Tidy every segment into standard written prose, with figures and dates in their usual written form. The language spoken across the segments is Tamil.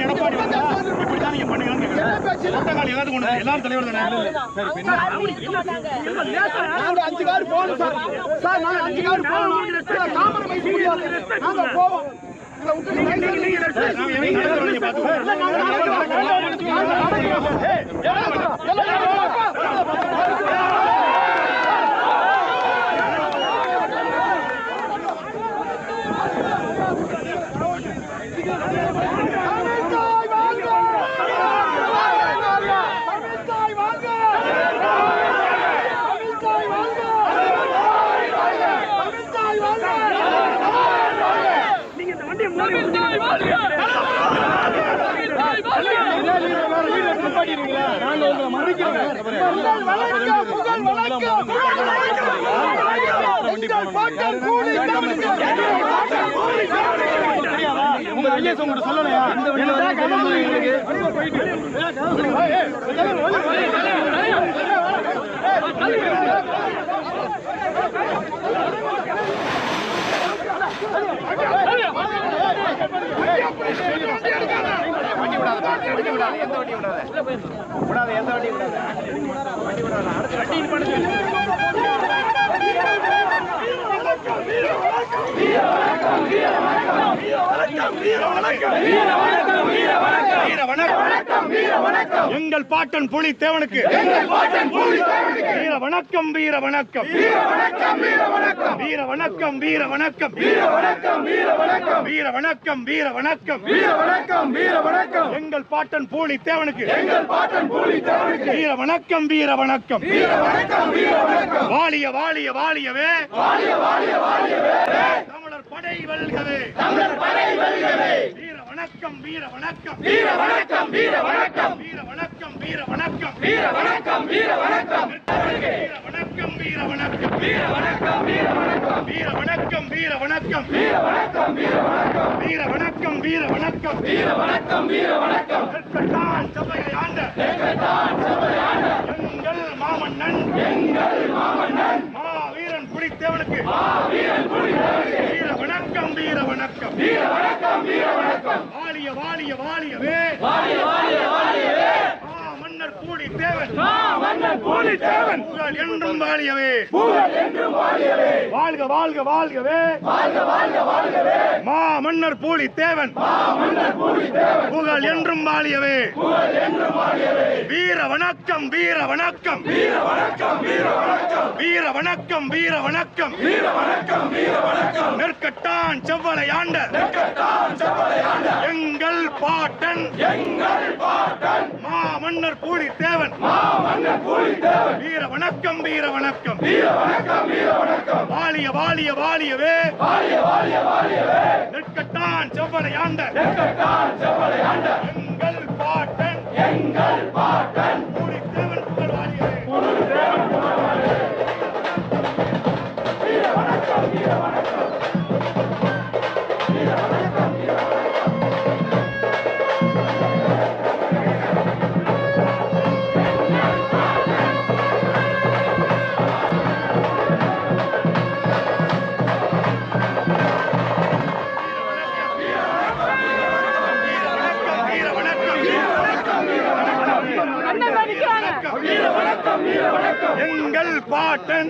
எடப்பாடி வந்தா இப்படிதான் நீங்க பண்ணுவீங்க. எல்லாரும் தலைவர் தானே. 5 கார் போகணும் சார். சார் நாங்க 5 கார் போகணும். காம்ப்ரமைஸ் முடியாது. நாங்க போவோம். எங்கள் பாட்டன் புலித்தேவனுக்கு வீர வணக்கம், வீர வணக்கம், வீர வணக்கம், வீர வணக்கம், வீர வணக்கம், வீர வணக்கம். எங்கள் பாட்டன் புலித்தேவனுக்கு வீர வணக்கம், வீர வணக்கம். வாழிய வாழிய வாழியவே தமிழர் படை வெல்கவே. வீர வணக்கம், வீர வணக்கம், வீர வணக்கம், வீர வணக்கம், வீர வணக்கம், வீர வணக்கம், வீர வணக்கம், வீர வணக்கம், வீர வணக்கம், வீர வணக்கம், வீர வணக்கம், வீர வணக்கம், வீர வணக்கம், வீர வணக்கம், வீர வணக்கம், வீர வணக்கம், வீர வணக்கம், வீர வணக்கம், வீர வணக்கம், வீர வணக்கம். எங்கள் சபையை ஆண்ட எங்கள் மாமன்னன், மாவீரன் புலித்தேவனுக்கு வீர வணக்கம், வீர வணக்கம், வீர வணக்கம், வீர வணக்கம். வாழிய வாழிய வாழியவே, மன்னர் புலித்தேவன், புகழ் என்றும் வாழியவே, வாழ்க வாழ்க வாழ்கவே, மா மன்னர் புலித்தேவன், புகழ் என்றும் வாழியவே. வீர வணக்கம், வீர வணக்கம், வீர வணக்கம், வீர வணக்கம், வீர வணக்கம், வீர வணக்கம், வீர வணக்கம், வீர வணக்கம். நெற்கட்டான் செவ்வலை ஆண்ட எங்கள் பாட்டன், மா மன்னர் புலித்தேவன், வீர வணக்கம், வீர வணக்கம், வீர வணக்கம், வீர வணக்கம். வாழிய வாழிய வாழியவே, நெற்கட்டான் செவ்வலை ஆண்ட எங்கள் பாட்டன், புலித்தேவன் புகழ் வாழியவே. வீர வணக்கம், வீர வணக்கம், வீர வணக்கம், வீர வணக்கம். எங்கள் பாட்டன்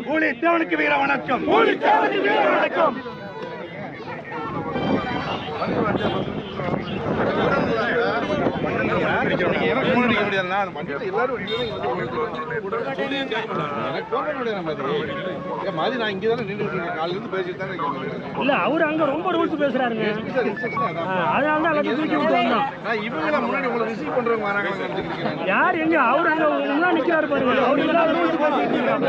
புலித்தேவனுக்கு வீர வணக்கம், புலித்தேவனுக்கு வீர வணக்கம். இல்ல அவரு அங்க ரொம்ப ரூல்ஸ் பேசுறாருங்க, அதனாலதான் எல்லாத்தையும் தூக்கி விட்டு வந்தோம். யார் எங்க அவரு அங்க முன்னாடி நிக்கிறாரு பாருங்க, அவரு இல்லாத ரூல்ஸ் பேசிட்டு இருக்காங்க.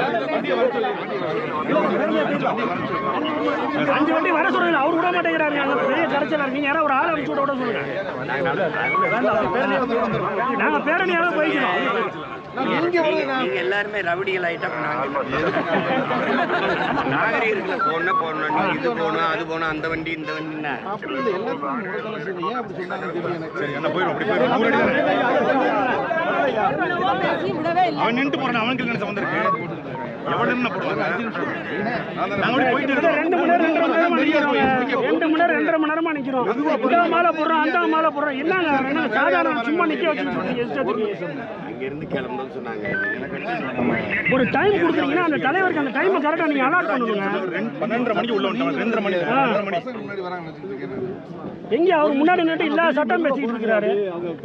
5 வண்டி வர சொல்லுங்க, அவரு விட மாட்டேங்கிறாரு. அங்க பெரிய கரைச்சலா இருக்கு, யாராவது ஒரு ஆள் அனுப்பிச்சு விட சொல்லுங்க. நாங்க பேரணியால போய்க்கிறோம். நீங்க எல்லாருமே ரவுடிகள் ஆயிட்டா நாகரீகத்துல போடணும் இது போகணும் அது போகணும் அந்த வண்டி இந்த வண்டின்னா அவன் நின்று போறான் அவனுக்கு நினைச்ச வந்திருக்கு எவ்வளவு என்ன போடுவாங்க 2 மணி நேரம் 2.5 மணி நேரமா நிக்கிறோம். இந்த மாலை போடுறோம் அந்த மாலை போடுறோம். என்னங்க சாதாரண சும்மா நிக்க வச்சுட்டு இங்க இருந்து கிளம்புன்னு சொன்னாங்க. ஒரு டைம் கொடுக்குறீங்கன்னா அந்த தலைவருக்கு அந்த டைமை கரெக்டா நீங்க அலாட் பண்ணுங்க. 12:30 மணிக்கு உள்ள வந்துட்டாங்க. 2:30 மணி எங்க அவர் முன்னாடி நின்று இல்ல சட்டம் பேசிட்டு இருக்காரு.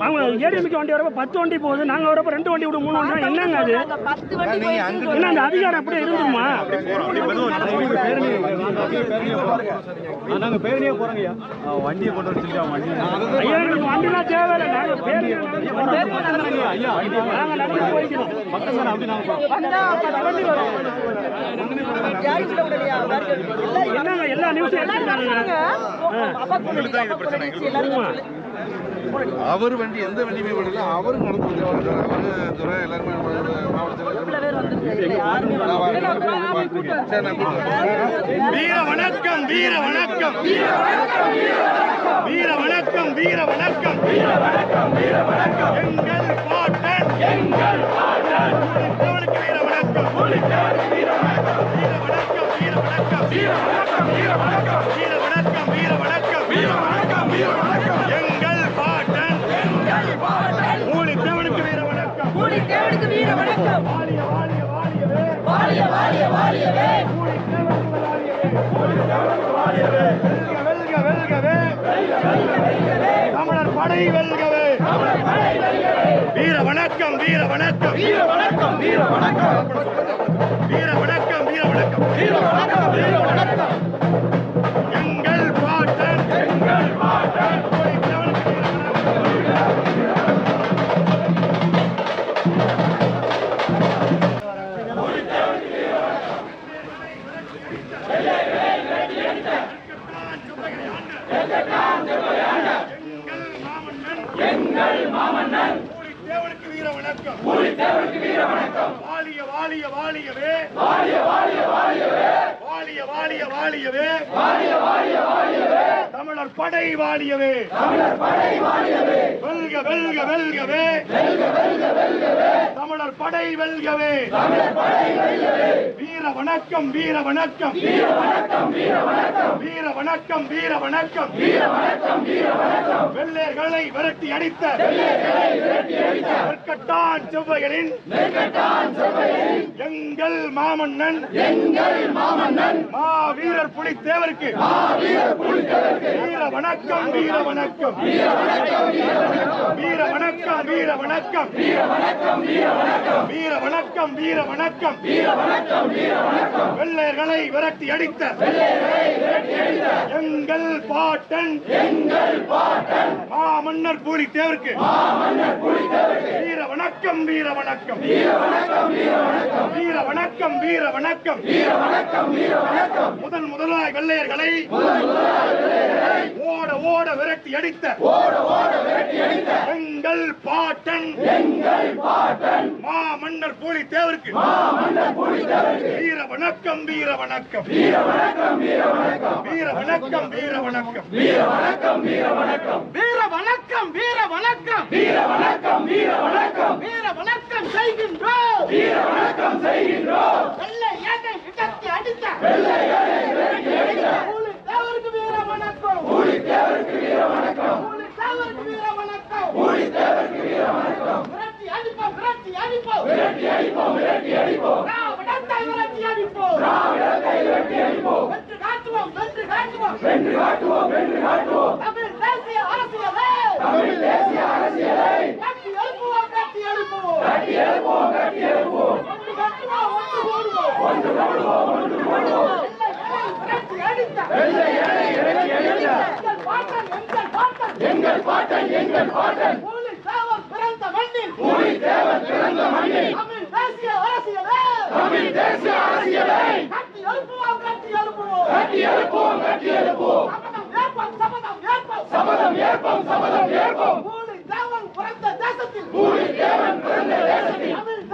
அவங்க ஏடிஎம்கே வண்டி வரப்ப 10 வண்டி போகுது, நாங்க வரப்ப 2 வண்டி விட 3 வண்டி. என்னங்க அது? என்ன அந்த அதிகாரம் அப்படியே இருந்துருமா? நாங்க பேரணியே போறோங்கய்யா. வண்டியை கொண்டு வர சொல்லி வண்டி ஐயா எங்களுக்கு வண்டிலாம் தேவையில்லை. நாங்க பேரணி ஐயா நாங்க நடந்து போய்க்கிறோம். பக்கம் அப்படி நாங்க வண்டி வரும். என்னங்க எல்லா நியூஸும் எடுத்துருக்காங்க. அவர் வண்டி எந்த வண்டியுமே விடல. அவரும் நடந்து வந்து அவரு துறை எல்லாருமே வீர வணக்கம் வீர வணக்கம் வீர வணக்கம் வீர வணக்கம் வீர வணக்கம் வீர வணக்கம் எங்கள் பாட்டன் வீர வணக்கம் வீர வணக்கம் வீர வணக்கம் வீர வணக்கம் வீர வணக்கம் வீர வணக்கம் வீர வணக்கம் வீர வணக்கம் வீர வணக்கம் எங்கள் பாட்டன் மூலித்தேவனுக்கு வீர வணக்கம் மூலித்தேவனுக்கு வீர வணக்கம் வாழிய வாழிய வாழியவே வாழிய வாழிய வாழியவே மூலித்தேவனுக்கு வாழியவே வெல்க வெல்கவே தமிழர் படை வெல்கவே வீர வணக்கம் வீர வணக்கம் வீர வணக்கம் வீர வணக்கம் வீர வணக்கம் வீர வணக்கம் வீர வணக்கம் வீர வணக்கம் எங்கள் பாட்டன் மூலித்தேவனுக்கு வீர எங்கள் மாமன்னன் மூலித்தேவனுக்கு வீர வணக்கம் மூலித்தேவனுக்கு வீர வணக்கம் வாழிய வாழிய வாழியவே வாழிய வாழிய வாழியவே வாழிய வாழிய வாழியவே வாழிய வாழிய வாழியவே தமிழர் படை வாழியவே தமிழர் படை வாழியவே வெல்க வெல்க வெல்கவே வெல்க வெல்க வெல்கவே தமிழர் படை வெல்கவே தமிழர் படை வெல்கவே வீர வணக்கம் வீர வணக்கம் வீர வணக்கம் வீர வணக்கம் வீர வணக்கம் வீர வணக்கம் வீர வணக்கம் வீர வணக்கம் வெள்ளையர்களை விரட்டி அடித்த நெற்கட்டான் செவ்வைகளின் எங்கள் மாமன்னன் மாவீரர் புலித்தேவருக்கு வீர வணக்கம் வீர வணக்கம் வீர வணக்கம் வீர வணக்கம் வீர வணக்கம் வீர வணக்கம் வெள்ளையர்களை விரட்டி அடித்த எங்கள் பாட்டன் மாமன்னர் புலித்தேவருக்கு வீர வணக்கம் வீர வணக்கம் வீர வணக்கம் வீர வணக்கம் முதன் முதலாய் வெள்ளையர்களை ஓட ஓட விரட்டி அடித்த எங்கள் பாட்டன் மாமன்னர் புலித்தேவருக்கு வீர வணக்கம் வீர வணக்கம் வீர வணக்கம் வீர வணக்கம் வீர வணக்கம் வீர வணக்கம் வீர வணக்கம் வீர வணக்கம் வீர வணக்கம் வீர வணக்கம் வீர வணக்கம் வீர வணக்கம் வீர வணக்கம் செய்கின்றோம் வீர வணக்கம் செய்கின்றோம் வெள்ளை ஏட்டை விடத்தி அடித்த வெள்ளை ஏட்டை விடத்தி அடித்த புலித்தேவருக்கு வீர வணக்கம் புலித்தேவருக்கு வீர வணக்கம் புலித்தேவருக்கு வீர வணக்கம் புலித்தேவருக்கு வீர வணக்கம் விரட்டி அடிப்போம் விரட்டி அடிப்போம் விரட்டி அடிப்போம் விரட்டி அடிப்போம் திராவிடத்தை விரட்டி அடிப்போம் திராவிடத்தை விரட்டி அடிப்போம் வென்று காட்டுவோம் வென்று காட்டுவோம் வென்று காட்டுவோம் வென்று காட்டுவோம் தமிழ் தேசிய அரசியலே தமிழ் தேசிய அரசியலை கட்டி எழுப்புவோம் கட்டி எழுப்புவோம் கட்டி எழுப்புவோம் கட்டி எழுப்புவோம் ஒன்று கட்டுவோம் ஒன்று போடுவோம் ஒன்று போடுவோம் ஒன்று போடுவோம் விரட்டி அடித்த வெள்ளை ஏழை விரட்டி அடித்த எங்கள் பாட்டன் எங்கள் பாட்டன் எங்கள் பாட்டன் எங்கள் பாட்டன் புலித்தேவன் பிறந்த மண்ணில் புலித்தேவன் பிறந்த மண்ணில் தமிழ் தேசிய அரசியலே தமிழ் தேசிய அரசியலை கட்டி எழுப்புவோம் கட்டி எழுப்புவோம் கட்டி எழுப்புவோம் கட்டி எழுப்புவோம் சபதம் ஏற்போம் சபதம் ஏற்போம் சபதம் ஏற்போம் புலித்தேவன் பிறந்த தேசத்தில் புலித்தேவன் பிறந்த தேசத்தில் தமிழ்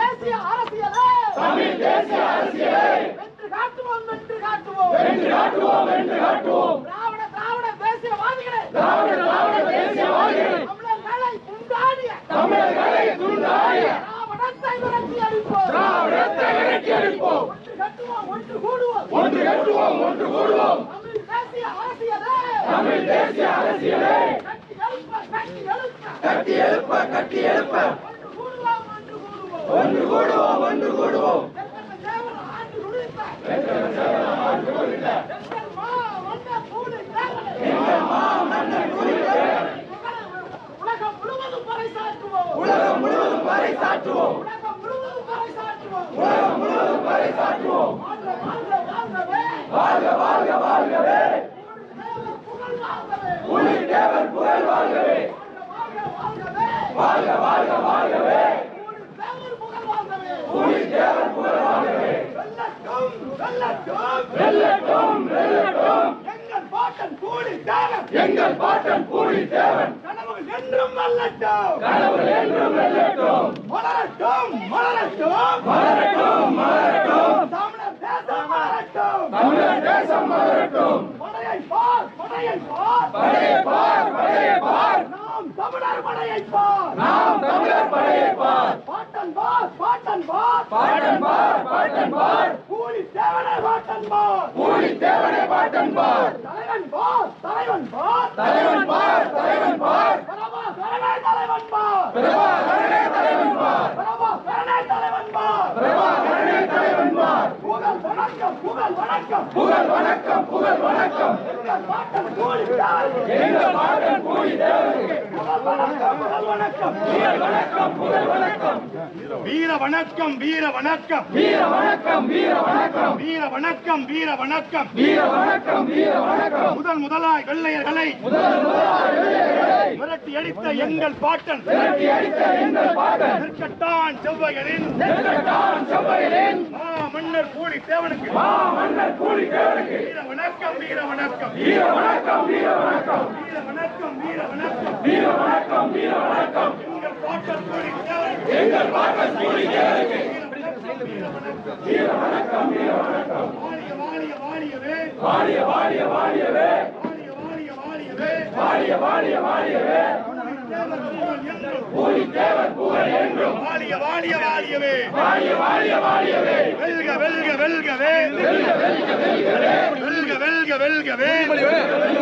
தமிழ் தேசிய அரசியலே கட்டி எழுப்ப ஒன்று கூடுவோம் உலகம் முழுவதும் பறைசாற்றுவோம் வாழ்கவே புலித்தேவர் புகழ் வாழ்கவே வாழ்கவே புலித்தேவர் புகழ் வாழ்கவே வெல்லட்டும் எங்கள் பாட்டன் புலித்தேவன் கனவுகள் என்றும் வெல்லட்டும் மலரட்டும் தமிழர் தேசம் மலரட்டும் படையை பார் நாம் தமிழர் படையை பார் பாட்டன் பார் கூலி தேவனே பாட்டன் பார் தலைவன் பார் புகழ் வணக்கம் எங்கள் பாட்டன் கூலி தேவனுக்கு புகழ் வணக்கம் வீர வணக்கம் முதலாய் வெள்ளையர்களை விரட்டி அடித்த எங்கள் பாட்டன் நெற்கட்டான் செவ்வையரின் மன்னர் கூலி தேவனுக்கு வீர வணக்கம் எங்கள் பாட்டன் கூலி தேவனுக்கு வீர வணக்கம் வாழியவே புலித்தேவர் புகழ் என்றும் வாழியவே வெல்கவே